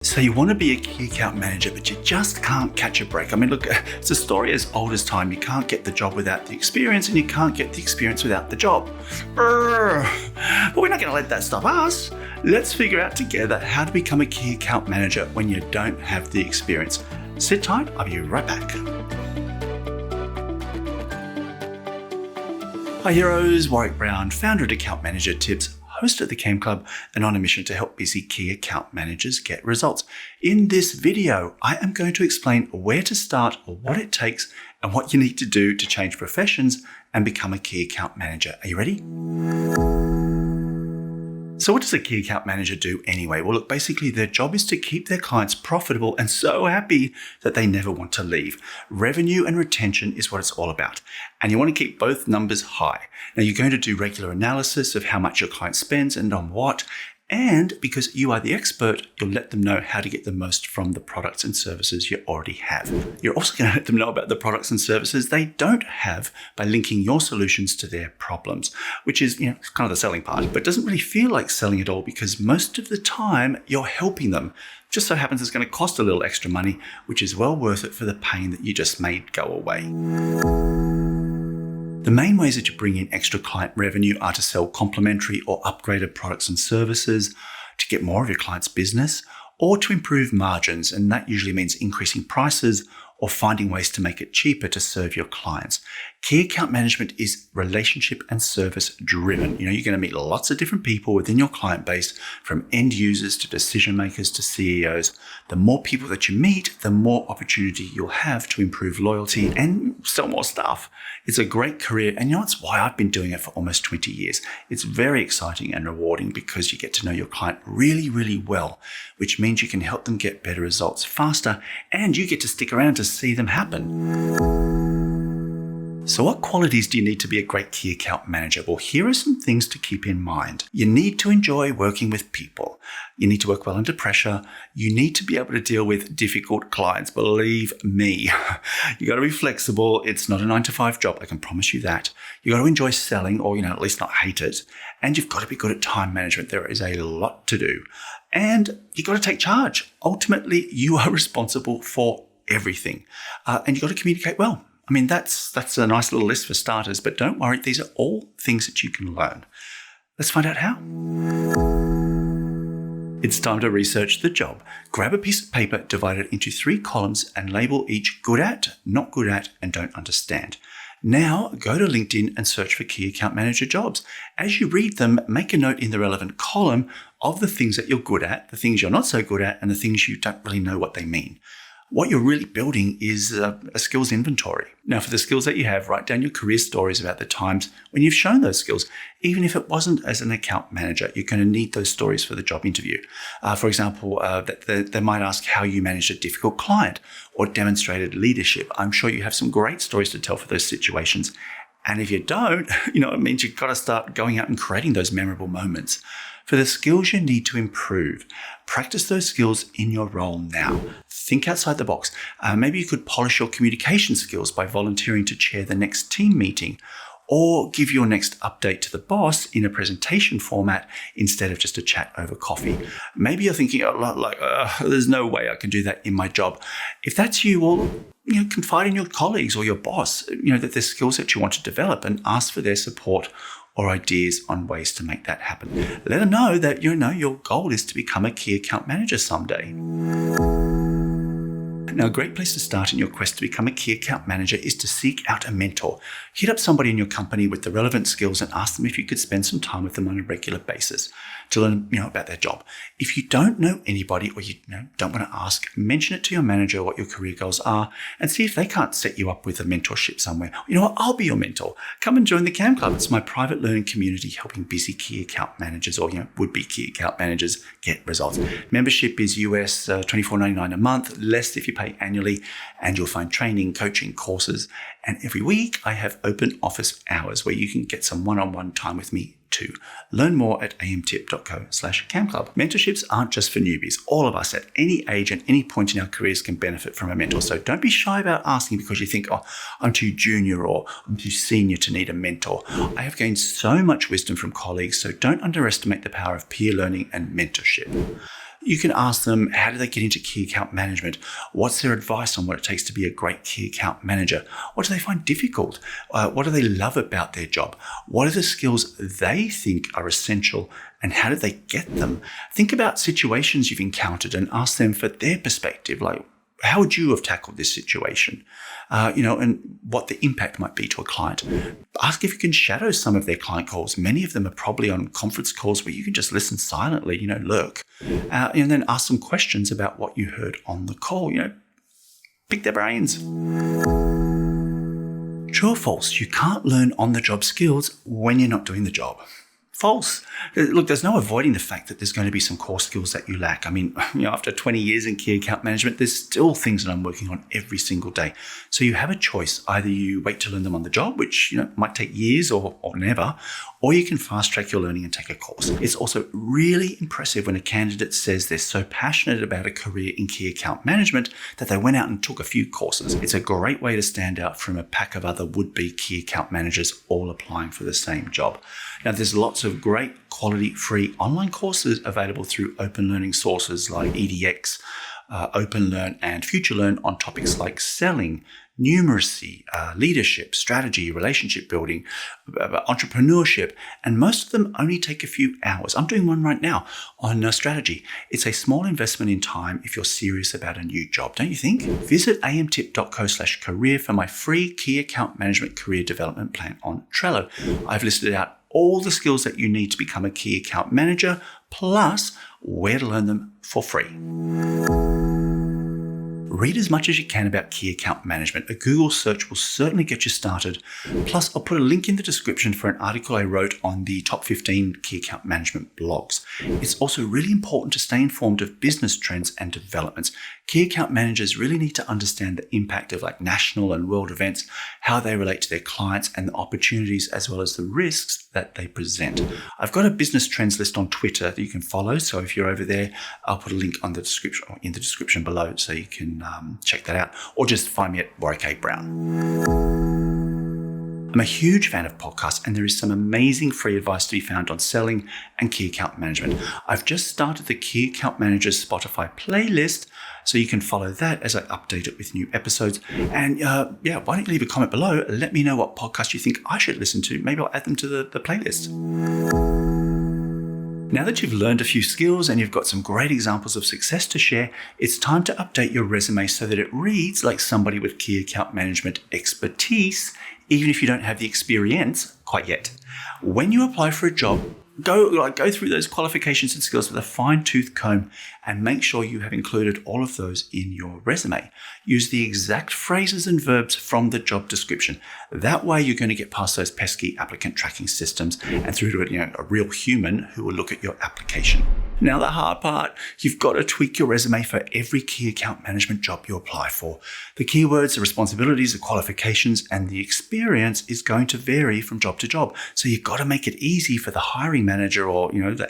So you want to be a key account manager, but you just can't catch a break. I mean, look, it's a story as old as time. You can't get the job without the experience, and you can't get the experience without the job. But we're not going to let that stop us. Let's figure out together how to become a key account manager when you don't have the experience. Sit tight, I'll be right back. Hi heroes, Warwick Brown, founder of Account Manager Tips, host of the KAM Club, and on a mission to help busy key account managers get results. In this video, I am going to explain where to start, what it takes, and what you need to do to change professions and become a key account manager. Are you ready? So what does a key account manager do anyway? Well, look, basically their job is to keep their clients profitable and so happy that they never want to leave. Revenue and retention is what it's all about. And you want to keep both numbers high. Now you're going to do regular analysis of how much your client spends and on what. And because you are the expert, you'll let them know how to get the most from the products and services you already have. You're also going to let them know about the products and services they don't have by linking your solutions to their problems, which is, kind of the selling part, but doesn't really feel like selling at all because most of the time you're helping them. Just so happens it's going to cost a little extra money, which is well worth it for the pain that you just made go away. The main ways that you bring in extra client revenue are to sell complementary or upgraded products and services, to get more of your client's business, or to improve margins, and that usually means increasing prices or finding ways to make it cheaper to serve your clients. Key account management is relationship and service driven. You're going to meet lots of different people within your client base, from end users to decision makers to CEOs. The more people that you meet, the more opportunity you'll have to improve loyalty and sell more stuff. It's a great career, and that's why I've been doing it for almost 20 years. It's very exciting and rewarding because you get to know your client really, really well, which means you can help them get better results faster, and you get to stick around to see them happen. So what qualities do you need to be a great key account manager? Well, here are some things to keep in mind. You need to enjoy working with people. You need to work well under pressure. You need to be able to deal with difficult clients. Believe me, you got to be flexible. It's not a 9-to-5 job. I can promise you that. You got to enjoy selling, or, at least not hate it. And you've got to be good at time management. There is a lot to do. And you got to take charge. Ultimately, you are responsible for everything. And you got to communicate well. I mean, that's a nice little list for starters, but don't worry, these are all things that you can learn. Let's find out how. It's time to research the job. Grab a piece of paper, divide it into 3 columns, and label each good at, not good at, and don't understand. Now, go to LinkedIn and search for key account manager jobs. As you read them, make a note in the relevant column of the things that you're good at, the things you're not so good at, and the things you don't really know what they mean. What you're really building is a skills inventory. Now, for the skills that you have, write down your career stories about the times when you've shown those skills. Even if it wasn't as an account manager, you're going to need those stories for the job interview. For example, they might ask how you managed a difficult client or demonstrated leadership. I'm sure you have some great stories to tell for those situations. And if you don't, it means you've got to start going out and creating those memorable moments. For the skills you need to improve, practice those skills in your role now. Think outside the box. Maybe you could polish your communication skills by volunteering to chair the next team meeting, or give your next update to the boss in a presentation format instead of just a chat over coffee. Maybe you're thinking, there's no way I can do that in my job. If that's you, well, confide in your colleagues or your boss, that there's skills that you want to develop, and ask for their support or ideas on ways to make that happen. Let them know that your goal is to become a key account manager someday. Now, a great place to start in your quest to become a key account manager is to seek out a mentor. Hit up somebody in your company with the relevant skills and ask them if you could spend some time with them on a regular basis to learn, about their job. If you don't know anybody, or you don't want to ask, mention it to your manager what your career goals are and see if they can't set you up with a mentorship somewhere. I'll be your mentor. Come and join the KAM Club. It's my private learning community helping busy key account managers or would-be key account managers get results. Membership is US $24.99 a month, less if you pay annually, and you'll find training, coaching, courses, and every week I have open office hours where you can get some one-on-one time with me too. Learn more at amtip.co/camclub. Mentorships aren't just for newbies. All of us at any age and any point in our careers can benefit from a mentor. So don't be shy about asking because you think, I'm too junior or I'm too senior to need a mentor. I have gained so much wisdom from colleagues, so don't underestimate the power of peer learning and mentorship. You can ask them, how do they get into key account management? What's their advice on what it takes to be a great key account manager? What do they find difficult? What do they love about their job? What are the skills they think are essential, and how do they get them? Think about situations you've encountered and ask them for their perspective, like, how would you have tackled this situation? And what the impact might be to a client. Ask if you can shadow some of their client calls. Many of them are probably on conference calls where you can just listen silently, lurk. And then ask some questions about what you heard on the call. Pick their brains. True or false? You can't learn on-the-job skills when you're not doing the job. False. Look, there's no avoiding the fact that there's going to be some core skills that you lack. I mean, after 20 years in key account management, there's still things that I'm working on every single day. So you have a choice. Either you wait to learn them on the job, which might take years or never, or you can fast track your learning and take a course. It's also really impressive when a candidate says they're so passionate about a career in key account management that they went out and took a few courses. It's a great way to stand out from a pack of other would-be key account managers all applying for the same job. Now, there's lots of great quality free online courses available through open learning sources like edX, OpenLearn and FutureLearn on topics like selling, numeracy, leadership, strategy, relationship building, entrepreneurship, and most of them only take a few hours. I'm doing one right now on strategy. It's a small investment in time if you're serious about a new job, don't you think? Visit amtip.co/career for my free key account management career development plan on Trello. I've listed out all the skills that you need to become a key account manager, plus where to learn them for free. Read as much as you can about key account management. A Google search will certainly get you started. Plus, I'll put a link in the description for an article I wrote on the top 15 key account management blogs. It's also really important to stay informed of business trends and developments. Key account managers really need to understand the impact of national and world events, how they relate to their clients, and the opportunities as well as the risks that they present. I've got a business trends list on Twitter that you can follow. So if you're over there, I'll put a link on the description or in the description below so you can check that out, or just find me at Warwick Brown. I'm a huge fan of podcasts, and there is some amazing free advice to be found on selling and key account management. I've just started the Key Account Managers Spotify playlist, so you can follow that as I update it with new episodes. And why don't you leave a comment below? Let me know what podcast you think I should listen to. Maybe I'll add them to the playlist. Now that you've learned a few skills and you've got some great examples of success to share, it's time to update your resume so that it reads like somebody with key account management expertise, even if you don't have the experience quite yet. When you apply for a job, go through those qualifications and skills with a fine-tooth comb and make sure you have included all of those in your resume. Use the exact phrases and verbs from the job description. That way you're going to get past those pesky applicant tracking systems and through to a real human who will look at your application. Now the hard part, you've got to tweak your resume for every key account management job you apply for. The keywords, the responsibilities, the qualifications, and the experience is going to vary from job to job. So you've got to make it easy for the hiring manager or the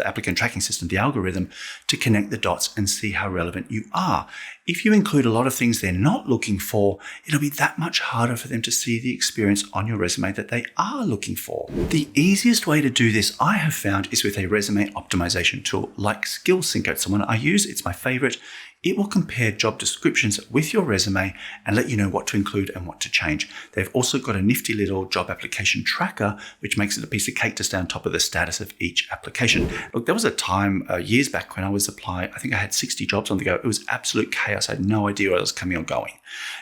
applicant tracking system, the algorithm, to connect the dots and see how relevant you are. If you include a lot of things they're not looking for, it'll be that much harder for them to see the experience on your resume that they are looking for. The easiest way to do this, I have found, is with a resume optimization tool like SkillSync. It's the one I use. It's my favorite. It will compare job descriptions with your resume and let you know what to include and what to change. They've also got a nifty little job application tracker, which makes it a piece of cake to stay on top of the status of each application. Look, there was a time years back when I was applying, I think I had 60 jobs on the go. It was absolute chaos. I had no idea where I was coming or going.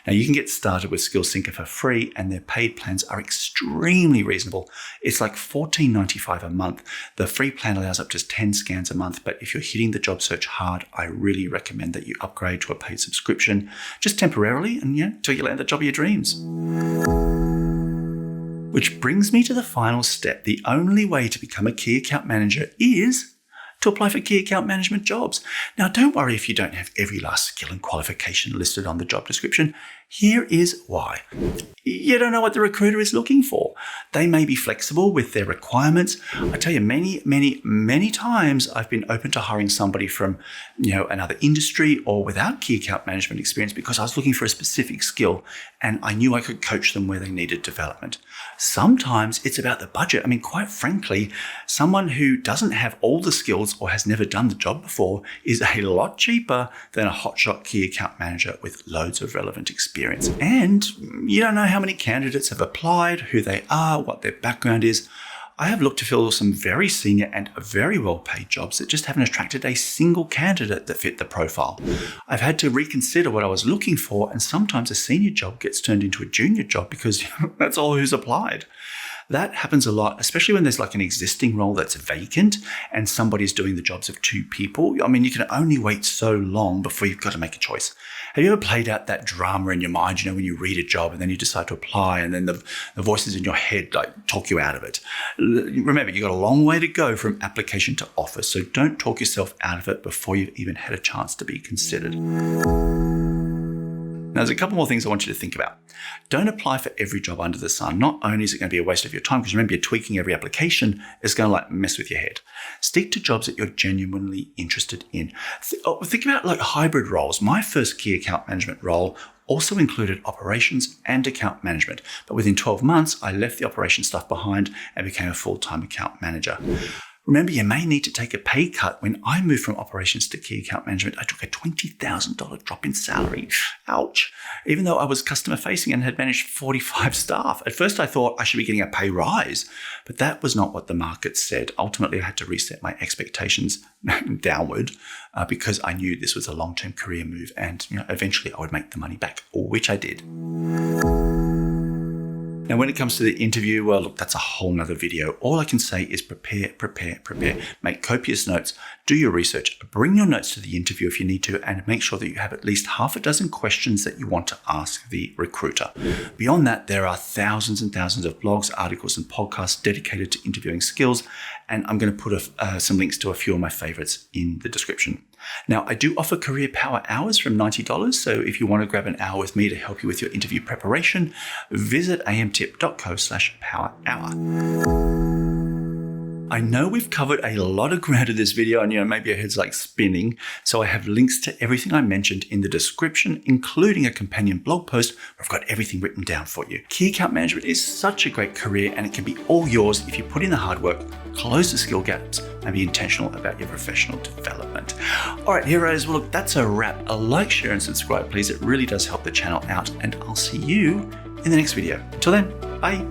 Now you can get started with SkillSync for free, and their paid plans are extremely reasonable. It's like $14.95 a month. The free plan allows up to 10 scans a month, but if you're hitting the job search hard, I really recommend that you upgrade to a paid subscription just temporarily and until you land the job of your dreams. Which brings me to the final step. The only way to become a key account manager is to apply for key account management jobs. Now, don't worry if you don't have every last skill and qualification listed on the job description. Here is why. You don't know what the recruiter is looking for. They may be flexible with their requirements. I tell you, many times I've been open to hiring somebody from, another industry or without key account management experience because I was looking for a specific skill and I knew I could coach them where they needed development. Sometimes it's about the budget. I mean, quite frankly, someone who doesn't have all the skills or has never done the job before is a lot cheaper than a hotshot key account manager with loads of relevant experience. And you don't know how many candidates have applied, who they are, what their background is. I have looked to fill some very senior and very well-paid jobs that just haven't attracted a single candidate that fit the profile. I've had to reconsider what I was looking for, and sometimes a senior job gets turned into a junior job because that's all who's applied. That happens a lot, especially when there's like an existing role that's vacant and somebody's doing the jobs of two people. I mean, you can only wait so long before you've got to make a choice. Have you ever played out that drama in your mind, when you read a job and then you decide to apply and then the voices in your head talk you out of it? Remember, you've got a long way to go from application to offer, so don't talk yourself out of it before you've even had a chance to be considered. Now, there's a couple more things I want you to think about. Don't apply for every job under the sun. Not only is it going to be a waste of your time, because remember, you're tweaking every application, it's going to mess with your head. Stick to jobs that you're genuinely interested in. Think about hybrid roles. My first key account management role also included operations and account management. But within 12 months, I left the operations stuff behind and became a full-time account manager. Remember, you may need to take a pay cut. When I moved from operations to key account management, I took a $20,000 drop in salary. Ouch. Even though I was customer facing and had managed 45 staff. At first I thought I should be getting a pay rise, but that was not what the market said. Ultimately, I had to reset my expectations downward because I knew this was a long-term career move and eventually I would make the money back, which I did. Now, when it comes to the interview, well, look, that's a whole nother video. All I can say is prepare. Make copious notes, do your research, bring your notes to the interview if you need to, and make sure that you have at least half a dozen questions that you want to ask the recruiter. Beyond that, there are thousands and thousands of blogs, articles, and podcasts dedicated to interviewing skills, and I'm going to put some links to a few of my favorites in the description. Now, I do offer career power hours from $90, so if you want to grab an hour with me to help you with your interview preparation, visit amtip.co/power-hour. I know we've covered a lot of ground in this video and maybe your head's spinning, so I have links to everything I mentioned in the description, including a companion blog post where I've got everything written down for you. Key account management is such a great career and it can be all yours if you put in the hard work, close the skill gaps, and be intentional about your professional development. All right, heroes, well, look, that's a wrap. A like, share, and subscribe, please. It really does help the channel out, and I'll see you in the next video. Until then, bye.